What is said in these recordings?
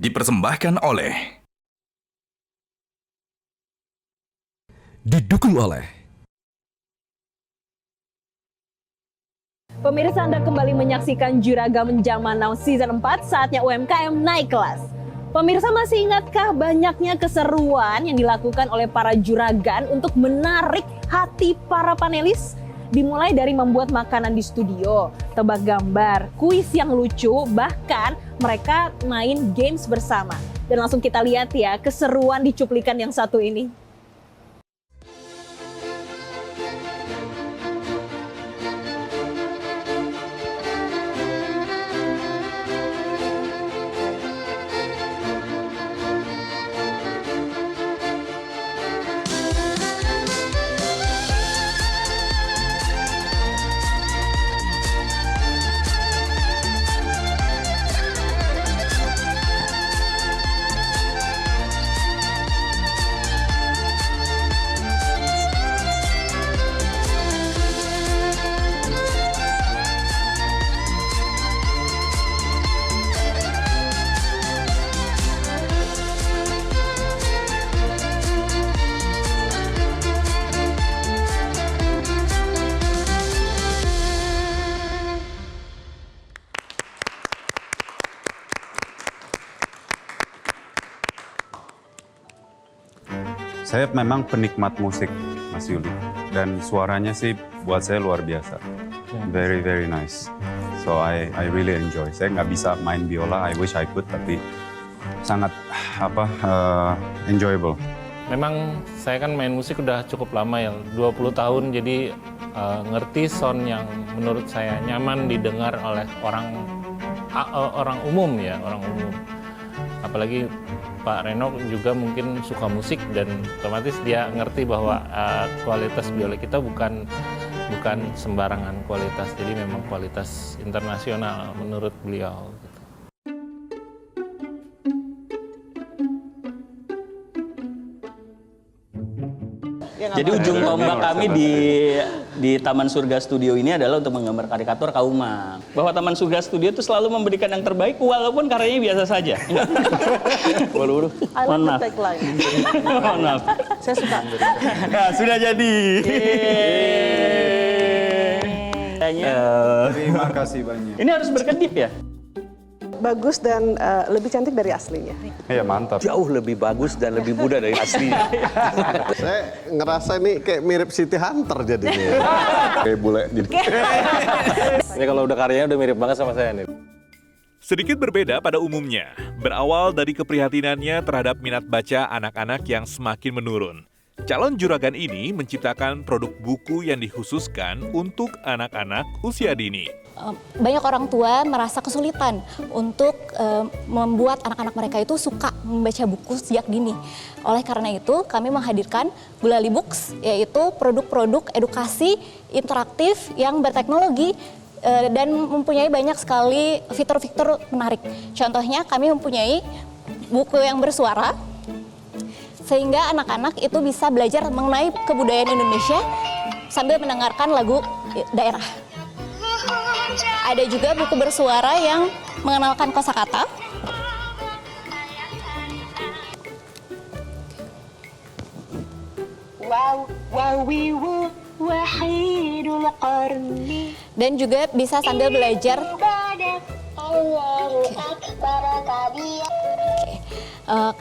dipersembahkan oleh didukung oleh Pemirsa, Anda kembali menyaksikan Juragam Zaman Now Season 4, saatnya UMKM naik kelas. Pemirsa, masih ingatkah banyaknya keseruan yang dilakukan oleh para juragan untuk menarik hati para panelis? Dimulai dari membuat makanan di studio, tebak gambar, kuis yang lucu, bahkan mereka main games bersama. Dan langsung kita lihat ya keseruan di cuplikan yang satu ini. Saya memang penikmat musik, Mas Yuli. Dan suaranya sih buat saya luar biasa. Very, very nice. So I really enjoy. Saya nggak bisa main biola, I wish I could, tapi sangat enjoyable. Memang saya kan main musik udah cukup lama ya, 20 tahun, jadi ngerti sound yang menurut saya nyaman didengar oleh orang umum ya, orang umum. Apalagi Pak Reno juga mungkin suka musik dan otomatis dia ngerti bahwa kualitas biola kita bukan sembarangan kualitas, jadi memang kualitas internasional menurut beliau. Jadi ujung tombak kami di Taman Surga Studio ini adalah untuk menggambar karikatur Kauma. Bahwa Taman Surga Studio itu selalu memberikan yang terbaik walaupun karyanya biasa saja. Waduh. Mohon maaf. Mohon maaf. Saya suka. Nah, sudah jadi. Terima kasih banyak. Ini harus berkedip ya? Bagus dan lebih cantik dari aslinya. Iya, mantap. Jauh lebih bagus dan lebih muda dari aslinya. Saya ngerasa ini kayak mirip City Hunter jadinya. Kayak bule. Ini kalau udah karyanya udah mirip banget sama saya nih. Sedikit berbeda pada umumnya, berawal dari keprihatinannya terhadap minat baca anak-anak yang semakin menurun. Calon juragan ini menciptakan produk buku yang dikhususkan untuk anak-anak usia dini. Banyak orang tua merasa kesulitan untuk membuat anak-anak mereka itu suka membaca buku sejak dini. Oleh karena itu, kami menghadirkan Gulali Books, yaitu produk-produk edukasi interaktif yang berteknologi dan mempunyai banyak sekali fitur-fitur menarik. Contohnya, kami mempunyai buku yang bersuara, sehingga anak-anak itu bisa belajar mengenai kebudayaan Indonesia sambil mendengarkan lagu daerah. Ada juga buku bersuara yang mengenalkan kosakata. Dan juga bisa sambil belajar.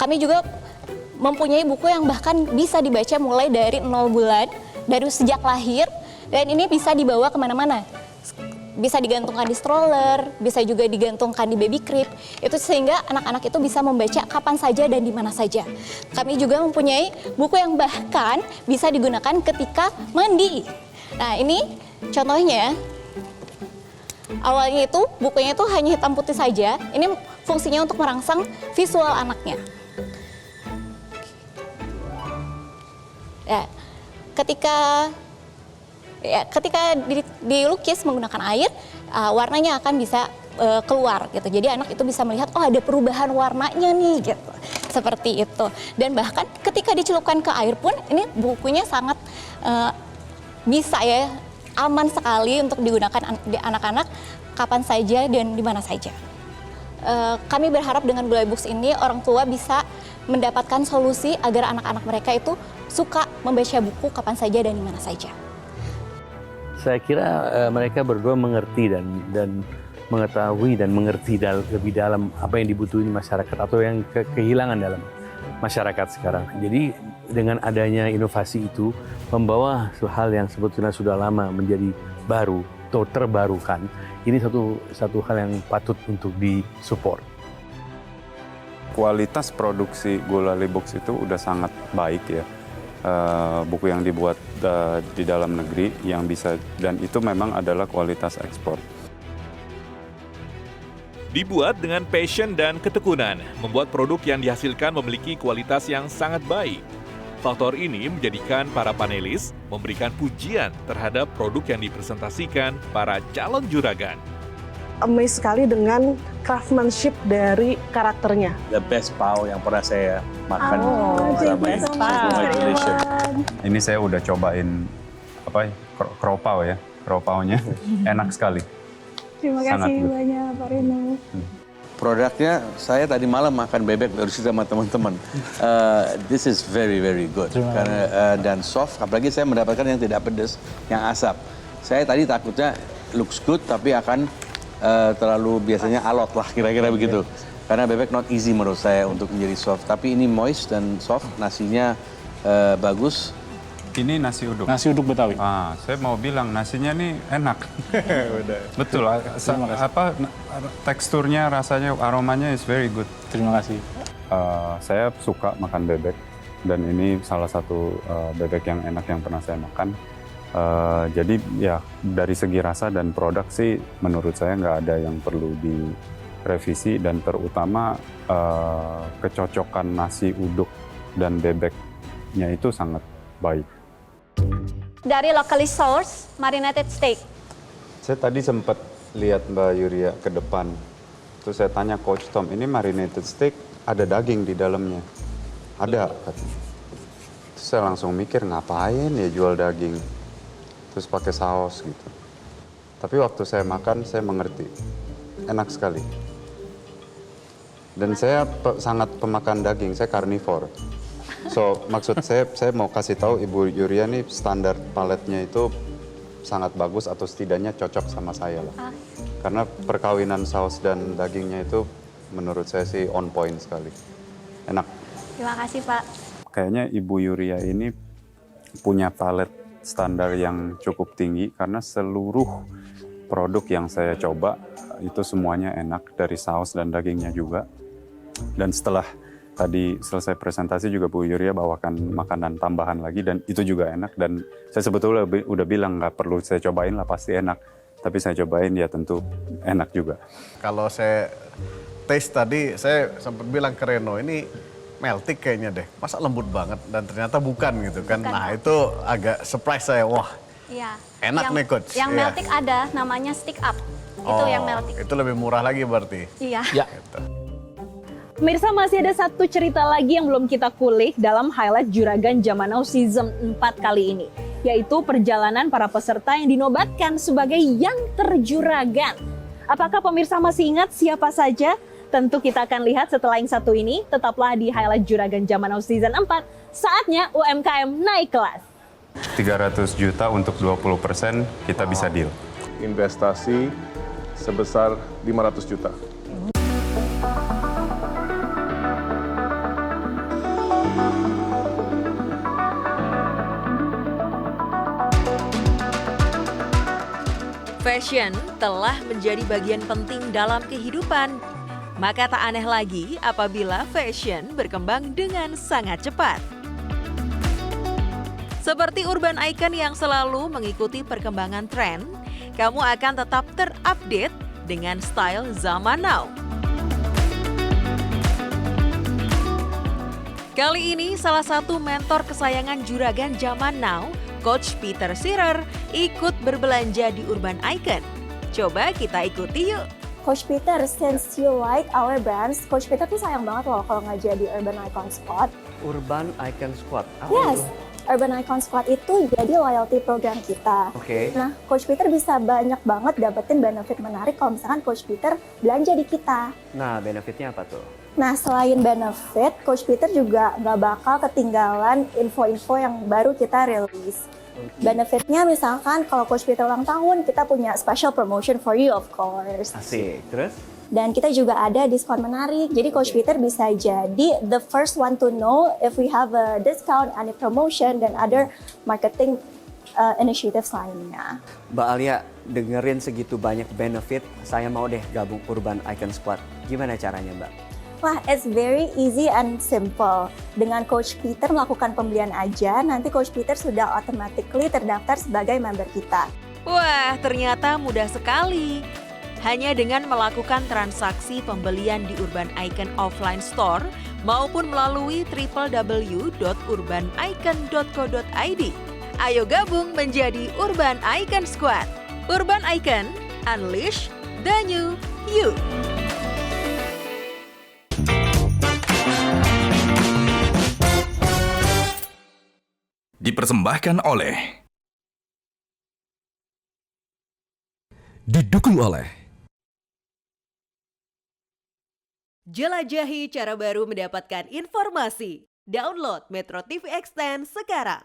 Kami juga mempunyai buku yang bahkan bisa dibaca mulai dari 0 bulan, dari sejak lahir, dan ini bisa dibawa kemana-mana. Bisa digantungkan di stroller, bisa juga digantungkan di baby crib, itu sehingga anak-anak itu bisa membaca kapan saja dan di mana saja. Kami juga mempunyai buku yang bahkan bisa digunakan ketika mandi. Nah, ini contohnya, awalnya itu bukunya itu hanya hitam putih saja, ini fungsinya untuk merangsang visual anaknya. Ya, ketika dilukis menggunakan air, warnanya akan bisa keluar gitu. Jadi anak itu bisa melihat, oh ada perubahan warnanya nih gitu. Seperti itu. Dan bahkan ketika dicelupkan ke air pun, ini bukunya sangat bisa ya, aman sekali untuk digunakan anak-anak kapan saja dan di mana saja. kami berharap dengan Gulali Books ini orang tua bisa mendapatkan solusi agar anak-anak mereka itu suka membaca buku kapan saja dan di mana saja. Saya kira mereka berdua mengerti dan mengetahui dan mengerti lebih dalam apa yang dibutuhin masyarakat atau yang kehilangan dalam masyarakat sekarang. Jadi dengan adanya inovasi itu membawa hal yang sebetulnya sudah lama menjadi baru atau terbarukan. Ini satu hal yang patut untuk disupport. Kualitas produksi Gulali Books itu udah sangat baik ya. Buku yang dibuat di dalam negeri yang bisa, dan itu memang adalah kualitas ekspor. Dibuat dengan passion dan ketekunan, membuat produk yang dihasilkan memiliki kualitas yang sangat baik. Faktor ini menjadikan para panelis memberikan pujian terhadap produk yang dipresentasikan para calon juragan. Amazed sekali dengan craftsmanship dari karakternya. The best pao yang pernah saya makan. Thank you so much. Ini saya udah cobain kropau ya, kropaunya enak sekali. Terima kasih banyak Pak Reno. Produknya saya tadi malam makan bebek baru sama teman-teman. This is very good. Karena dan soft, apalagi saya mendapatkan yang tidak pedas, yang asap. Saya tadi takutnya looks good tapi akan terlalu biasanya alot lah kira-kira begitu. Karena bebek not easy menurut saya untuk menjadi soft. Tapi ini moist dan soft, nasinya bagus. Ini nasi uduk. Nasi uduk Betawi. Saya mau bilang nasinya nih enak. Betul. Teksturnya, rasanya, aromanya is very good. Terima kasih. Saya suka makan bebek dan ini salah satu bebek yang enak yang pernah saya makan. Jadi ya dari segi rasa dan produk sih menurut saya nggak ada yang perlu direvisi, dan terutama kecocokan nasi uduk dan bebeknya itu sangat baik. Dari locally sourced marinated steak. Saya tadi sempat lihat Mbak Yuria ke depan. Terus saya tanya Coach Tom, ini marinated steak ada daging di dalamnya? Ada, katanya. Terus saya langsung mikir, ngapain ya jual daging? Terus pakai saus gitu. Tapi waktu saya makan, saya mengerti. Enak sekali. Dan saya sangat pemakan daging, saya karnivor. So, maksud saya mau kasih tahu Ibu Yuria nih standar paletnya itu sangat bagus atau setidaknya cocok sama saya lah. Karena perkawinan saus dan dagingnya itu menurut saya sih on point sekali. Enak. Terima kasih Pak. Kayaknya Ibu Yuria ini punya palet standar yang cukup tinggi karena seluruh produk yang saya coba itu semuanya enak, dari saus dan dagingnya juga. Dan setelah tadi selesai presentasi juga Bu Yuria bawakan makanan tambahan lagi dan itu juga enak, dan saya sebetulnya udah bilang nggak perlu saya cobain lah, pasti enak. Tapi saya cobain ya tentu enak juga. Kalau saya taste tadi, saya sempat bilang ke Reno, ini meltik kayaknya deh. Masa lembut banget, dan ternyata bukan gitu kan. Nah itu agak surprise saya, wah Iya. enak nih Coach. Yang Iya. meltik ada, namanya stick up. Itu yang meltik. Itu lebih murah lagi berarti. Iya. Gitu. Pemirsa, masih ada satu cerita lagi yang belum kita kulik dalam highlight Juragan Zaman Now Season 4 kali ini, yaitu perjalanan para peserta yang dinobatkan sebagai yang terjuragan. Apakah pemirsa masih ingat siapa saja? Tentu kita akan lihat setelah yang satu ini. Tetaplah di highlight Juragan Zaman Now Season 4. Saatnya UMKM naik kelas. 300 juta untuk 20% kita bisa deal. Investasi sebesar 500 juta. Fashion telah menjadi bagian penting dalam kehidupan. Maka tak aneh lagi apabila fashion berkembang dengan sangat cepat. Seperti urban icon yang selalu mengikuti perkembangan tren, kamu akan tetap terupdate dengan style zaman now. Kali ini salah satu mentor kesayangan Juragan Zaman Now, Coach Peter Shearer, ikut berbelanja di Urban Icon. Coba kita ikuti yuk. Coach Peter, since you like our brands, Coach Peter tuh sayang banget loh kalau nggak jadi Urban Icon Squad. Urban Icon Squad. Yes, Urban Icon Squad itu jadi loyalty program kita. Oke. Nah, Coach Peter bisa banyak banget dapetin benefit menarik kalau misalkan Coach Peter belanja di kita. Nah, benefitnya apa tuh? Nah, selain benefit, Coach Peter juga nggak bakal ketinggalan info-info yang baru kita rilis. Benefitnya misalkan kalau Coach Peter ulang tahun, kita punya special promotion for you of course. Asik. Terus? Dan kita juga ada diskon menarik, jadi Coach Peter bisa jadi the first one to know if we have a discount, any promotion, dan other marketing initiatives lainnya. Mbak Alia, dengerin segitu banyak benefit, saya mau deh gabung Urban Icon Squad. Gimana caranya, Mbak? Wah, it's very easy and simple. Dengan Coach Peter melakukan pembelian aja, nanti Coach Peter sudah automatically terdaftar sebagai member kita. Wah, ternyata mudah sekali. Hanya dengan melakukan transaksi pembelian di Urban Icon offline store maupun melalui www.urbanicon.co.id. Ayo gabung menjadi Urban Icon Squad. Urban Icon, unleash the new you. Dipersembahkan oleh, didukung oleh. Jelajahi cara baru mendapatkan informasi. Download Metro TV Extend sekarang.